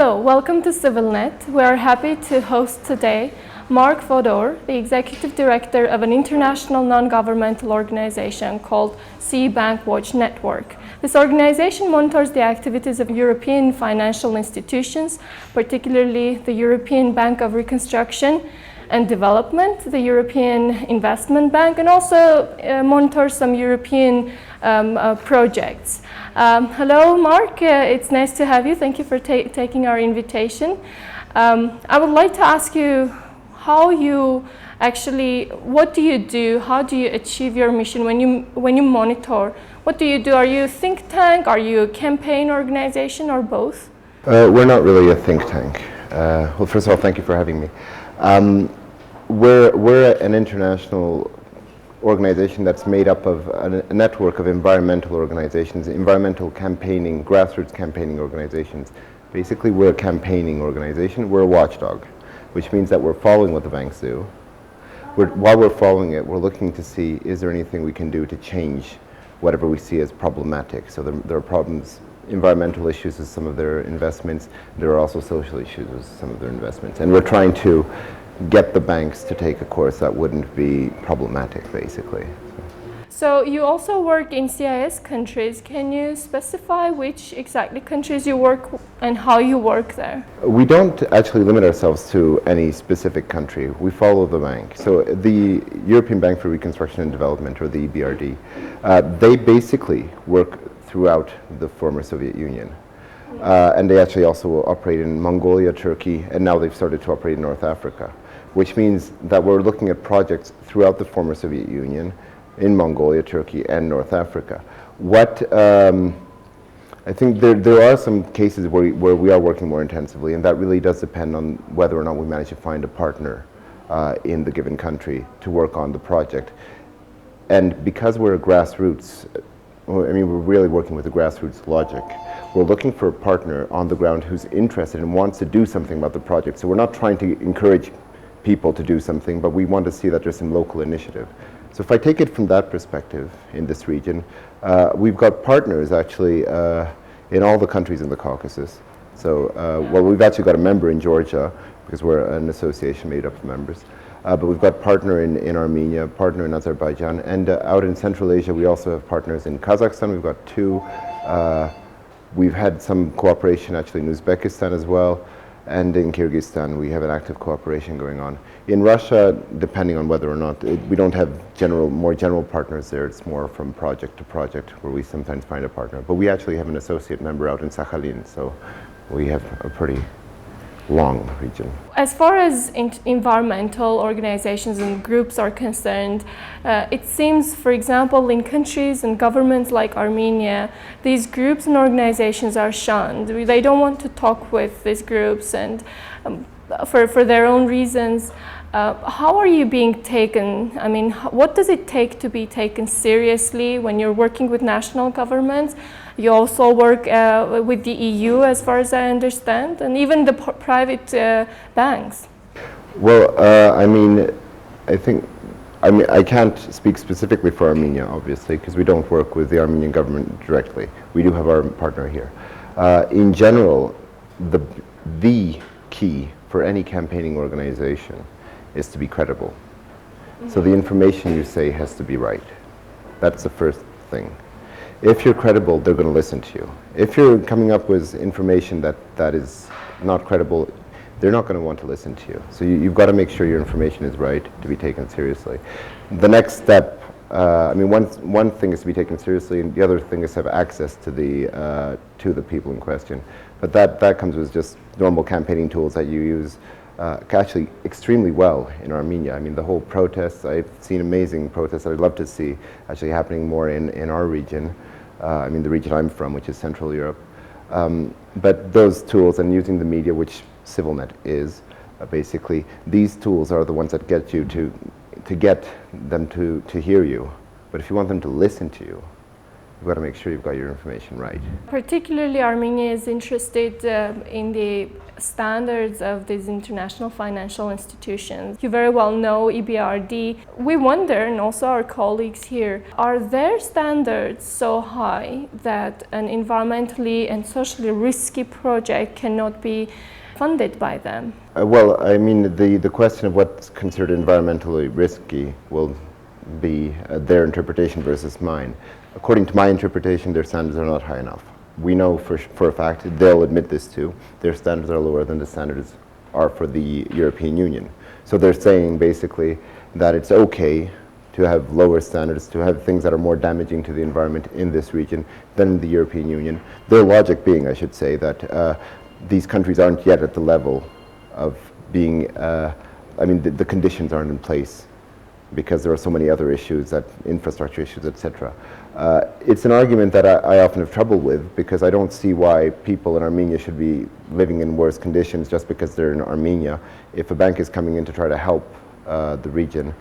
Hello, welcome to CivilNet. We are happy to host today Mark Fodor, the Executive Director of an international non-governmental organization called Cee Bankwatch Network. This organization monitors the activities of European financial institutions, particularly the European Bank of Reconstruction and Development, the European Investment Bank, and also monitors some European projects. Hello, Mark. It's nice to have you. Thank you for taking our invitation. I would like to ask you how you actually, what do you do? How do you achieve your mission when you monitor? What do you do? Are you a think tank? Are you a campaign organization, or both? We're not really a think tank. Well, first of all, thank you for having me. We're an international organization that's made up of a network of environmental organizations, environmental campaigning, grassroots campaigning organizations. Basically, we're a campaigning organization. We're a watchdog, which means that we're following what the banks do. While we're following it, we're looking to see, is there anything we can do to change whatever we see as problematic? So there are problems, environmental issues with some of their investments. There are also social issues with some of their investments. And we're trying to get the banks to take a course that wouldn't be problematic, basically. So you also work in CIS countries. Can you specify which exactly countries you work and how you work there? We don't actually limit ourselves to any specific country. We follow the bank. So the European Bank for Reconstruction and Development, or the EBRD, they basically work throughout the former Soviet Union. And they actually also operate in Mongolia, Turkey, and now they've started to operate in North Africa, which means that we're looking at projects throughout the former Soviet Union, in Mongolia, Turkey, and North Africa. I think there are some cases where we are working more intensively, and that really does depend on whether or not we manage to find a partner in the given country to work on the project. And because we're a grassroots, I mean, we're really working with the grassroots logic. We're looking for a partner on the ground who's interested and wants to do something about the project. So we're not trying to encourage people to do something, but we want to see that there's some local initiative. So if I take it from that perspective in this region, we've got partners actually in all the countries in the Caucasus. So, well, we've actually got a member in Georgia because we're an association made up of members. But we've got partner in Armenia, partner in Azerbaijan, and out in Central Asia we also have partners in Kazakhstan. We've got two. We've had some cooperation actually in Uzbekistan as well, and in Kyrgyzstan we have an active cooperation going on. In Russia, depending on whether or not, we don't have more general partners there. It's more from project to project where we sometimes find a partner. But we actually have an associate member out in Sakhalin, so we have a pretty long region. As far as environmental organizations and groups are concerned, it seems, for example, in countries and governments like Armenia, these groups and organizations are shunned. They don't want to talk with these groups, and for their own reasons. How are you being taken? I mean, what does it take to be taken seriously when you're working with national governments? You also work with the EU, as far as I understand, and even the private banks. Well, I can't speak specifically for Armenia, obviously, because we don't work with the Armenian government directly. We do have our partner here. In general, the key for any campaigning organization is to be credible. Mm-hmm. So the information you say has to be right. That's the first thing. If you're credible, they're going to listen to you. If you're coming up with information that is not credible, they're not going to want to listen to you. So you've got to make sure your information is right to be taken seriously. The next step, one thing is to be taken seriously, and the other thing is to have access to the people in question. But that comes with just normal campaigning tools that you use actually extremely well in Armenia. I mean, the whole protests, I've seen amazing protests that I'd love to see actually happening more in our region. The region I'm from, which is Central Europe. But those tools and using the media, which CivilNet is, basically, these tools are the ones that get you to get them to hear you. But if you want them to listen to you, you've got to make sure you've got your information right. Particularly, Armenia is interested in the standards of these international financial institutions. You very well know EBRD. We wonder, and also our colleagues here, are their standards so high that an environmentally and socially risky project cannot be funded by them? Well, I mean, the question of what's considered environmentally risky will be their interpretation versus mine. According to my interpretation, their standards are not high enough. We know for a fact, they'll admit this too, their standards are lower than the standards are for the European Union. So they're saying basically that it's okay to have lower standards, to have things that are more damaging to the environment in this region than in the European Union. Their logic being, I should say, that these countries aren't yet at the level of being, the conditions aren't in place because there are so many other issues, that infrastructure issues, etc. It's an argument that I often have trouble with, because I don't see why people in Armenia should be living in worse conditions just because they're in Armenia. If a bank is coming in to try to help the region,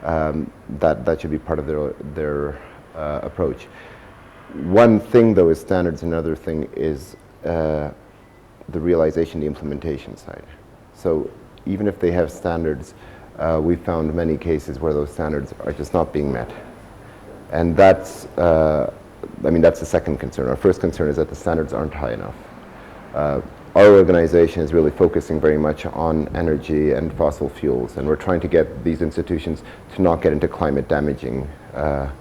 that should be part of their approach. One thing though is standards, another thing is the realization, the implementation side. So even if they have standards, we found many cases where those standards are just not being met. And that's the second concern. Our first concern is that the standards aren't high enough. Our organization is really focusing very much on energy and fossil fuels, and we're trying to get these institutions to not get into climate damaging, not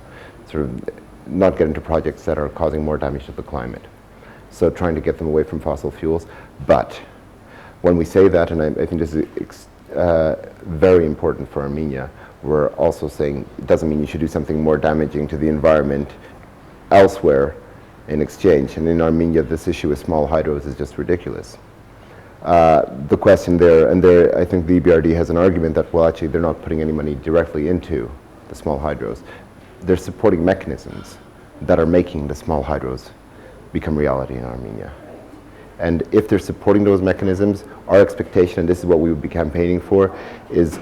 get into projects that are causing more damage to the climate. So trying to get them away from fossil fuels. But when we say that, and I think this is very important for Armenia, we're also saying it doesn't mean you should do something more damaging to the environment elsewhere in exchange. And in Armenia, this issue with small hydros is just ridiculous. The question there, I think the EBRD has an argument that, well, actually, they're not putting any money directly into the small hydros. They're supporting mechanisms that are making the small hydros become reality in Armenia. And if they're supporting those mechanisms, our expectation, and this is what we would be campaigning for, is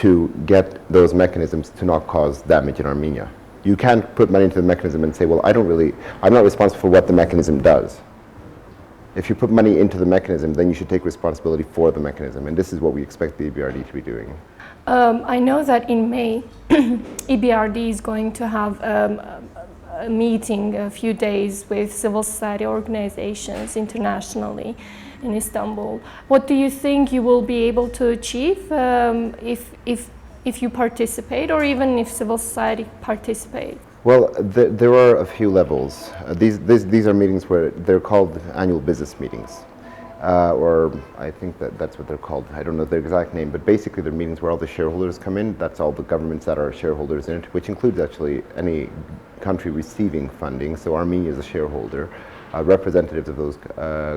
to get those mechanisms to not cause damage in Armenia. You can't put money into the mechanism and say, well, I'm not responsible for what the mechanism does. If you put money into the mechanism, then you should take responsibility for the mechanism. And this is what we expect the EBRD to be doing. I know that in May, EBRD is going to have a meeting, a few days with civil society organizations internationally in Istanbul. What do you think you will be able to achieve if you participate, or even if civil society participates? Well, there are a few levels. These are meetings where they're called annual business meetings. Or I think that's what they're called. I don't know their exact name, but basically they're meetings where all the shareholders come in. That's all the governments that are shareholders in it, which includes actually any country receiving funding. So Armenia is a shareholder. Representatives of those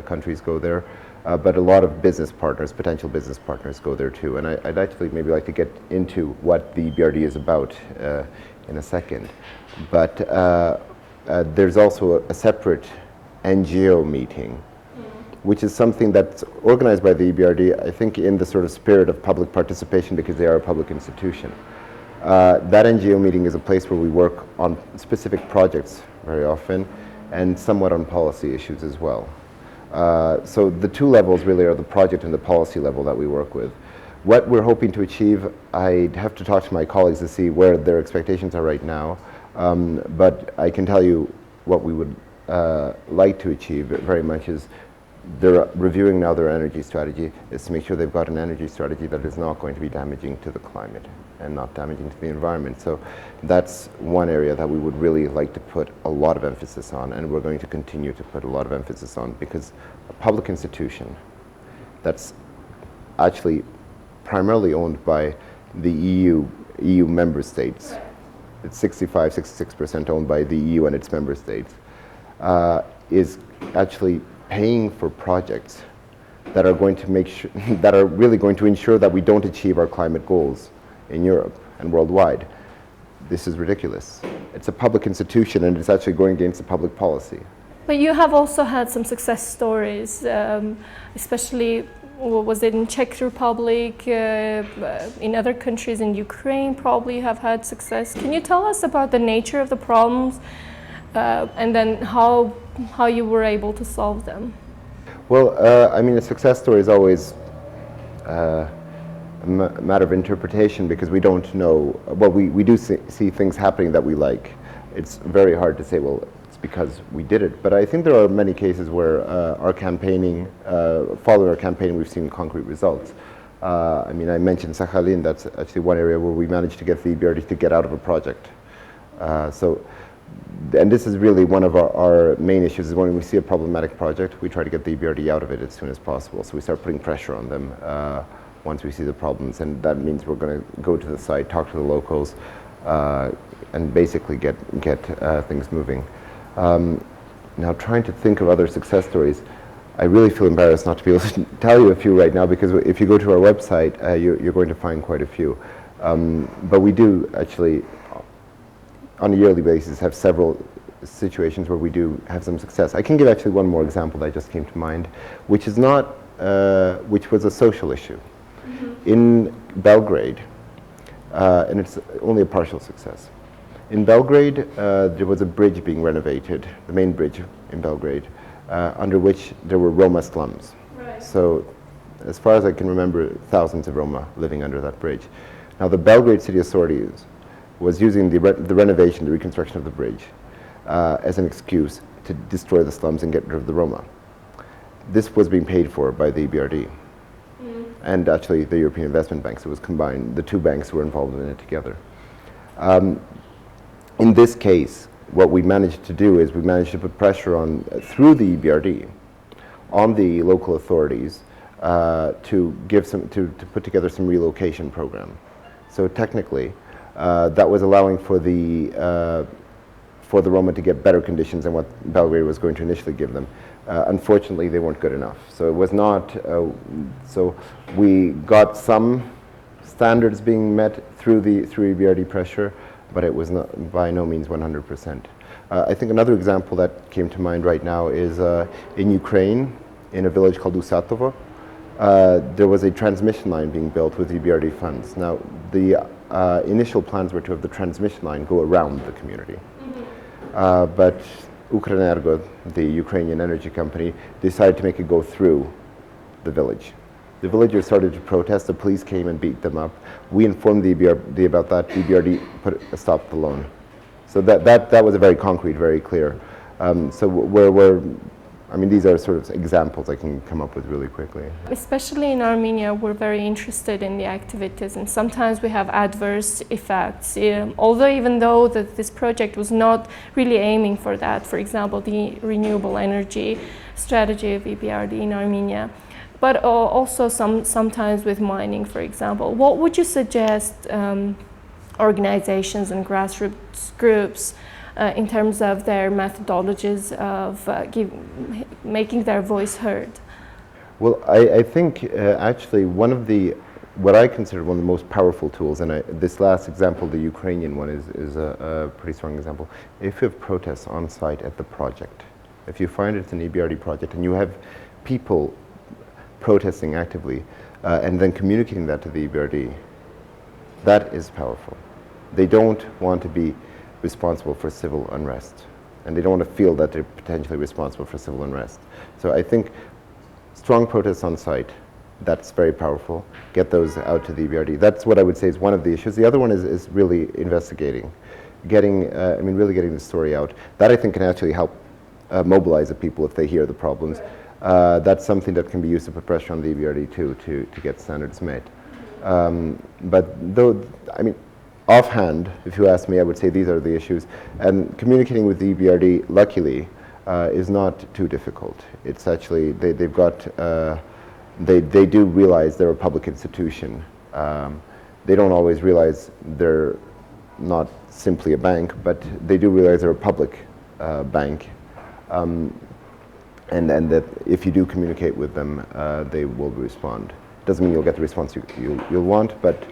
countries go there, but a lot of business partners, potential business partners, go there too. And I'd actually maybe like to get into what the EBRD is about in a second. But there's also a separate NGO meeting, which is something that's organized by the EBRD, I think in the sort of spirit of public participation, because they are a public institution. That NGO meeting is a place where we work on specific projects very often, and somewhat on policy issues as well. So the two levels really are the project and the policy level that we work with. What we're hoping to achieve, I'd have to talk to my colleagues to see where their expectations are right now, but I can tell you what we would like to achieve very much is they're reviewing now their energy strategy, is to make sure they've got an energy strategy that is not going to be damaging to the climate and not damaging to the environment. So that's one area that we would really like to put a lot of emphasis on, and we're going to continue to put a lot of emphasis on, because a public institution that's actually primarily owned by the EU member states, it's 65-66% owned by the EU and its member states, is actually paying for projects that are going to make sure, that are really going to ensure that we don't achieve our climate goals in Europe and worldwide. This is ridiculous. It's a public institution, and it's actually going against the public policy. But you have also had some success stories, especially, was it in Czech Republic, in other countries, in Ukraine probably you have had success. Can you tell us about the nature of the problems and then how you were able to solve them? Well, I mean, a success story is always a matter of interpretation because we don't know. Well, we do see things happening that we like. It's very hard to say, well, it's because we did it. But I think there are many cases where our campaigning, following our campaigning, we've seen concrete results. I mean, I mentioned Sakhalin. That's actually one area where we managed to get the EBRD to get out of a project. And this is really one of our main issues, is when we see a problematic project, we try to get the EBRD out of it as soon as possible. So we start putting pressure on them once we see the problems, and that means we're going to go to the site, talk to the locals, and basically get things moving. Now, trying to think of other success stories, I really feel embarrassed not to be able to tell you a few right now, because if you go to our website, you're going to find quite a few. But we do actually, on a yearly basis, have several situations where we do have some success. I can give actually one more example that just came to mind, which is not, which was a social issue. Mm-hmm. In Belgrade, and it's only a partial success. In Belgrade, there was a bridge being renovated, the main bridge in Belgrade, under which there were Roma slums. Right. So, as far as I can remember, thousands of Roma living under that bridge. Now, the Belgrade City Authorities was using the renovation, the reconstruction of the bridge, as an excuse to destroy the slums and get rid of the Roma. This was being paid for by the EBRD. And actually the European Investment Bank, so it was combined. The two banks were involved in it together. In this case, what we managed to do is we managed to put pressure on, through the EBRD, on the local authorities to put together some relocation program. So technically, that was allowing for the Roma to get better conditions than what Belgrade was going to initially give them. Unfortunately, they weren't good enough. So it was not, so we got some standards being met through EBRD pressure, but it was not, by no means 100%. I think another example that came to mind right now is in Ukraine, in a village called Usatovo. There was a transmission line being built with EBRD funds. Now, the initial plans were to have the transmission line go around the community. But Ukrenergo, the Ukrainian energy company, decided to make it go through the village. The villagers started to protest. The police came and beat them up. We informed the EBRD about that. The EBRD stopped the loan. So that was a very concrete, very clear. I mean, these are sort of examples I can come up with really quickly. Especially in Armenia, we're very interested in the activities, and sometimes we have adverse effects. Although even though this project was not really aiming for that, for example, the renewable energy strategy of EBRD in Armenia, but also sometimes with mining, for example. What would you suggest organizations and grassroots groups in terms of their methodologies of making their voice heard? Well, I think actually what I consider one of the most powerful tools, and this last example, the Ukrainian one, is a pretty strong example. If you have protests on site at the project, if you find it's an EBRD project and you have people protesting actively and then communicating that to the EBRD, that is powerful. They don't want to be responsible for civil unrest, and they don't want to feel that they're potentially responsible for civil unrest. So I think strong protests on site, that's very powerful. Get those out to the EBRD. That's what I would say is one of the issues. The other one is really investigating, really getting the story out. That I think can actually help mobilize the people if they hear the problems. That's something that can be used to put pressure on the EBRD too, to get standards made. But though, I mean, offhand, if you ask me, I would say these are the issues. And communicating with the EBRD, luckily, is not too difficult. It's actually, they do realize they're a public institution. They don't always realize they're not simply a bank, but they do realize they're a public bank. And that if you do communicate with them, they will respond. Doesn't mean you'll get the response you'll want, but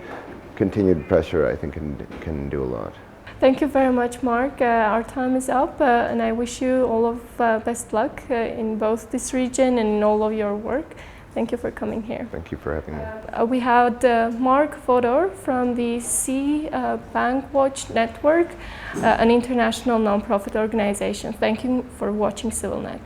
continued pressure, I think, can do a lot. Thank you very much, Mark. Our time is up, and I wish you all of best luck in both this region and in all of your work. Thank you for coming here. Thank you for having me. We had Mark Fodor from the Cee Bankwatch Network, an international non-profit organization. Thank you for watching CivilNet.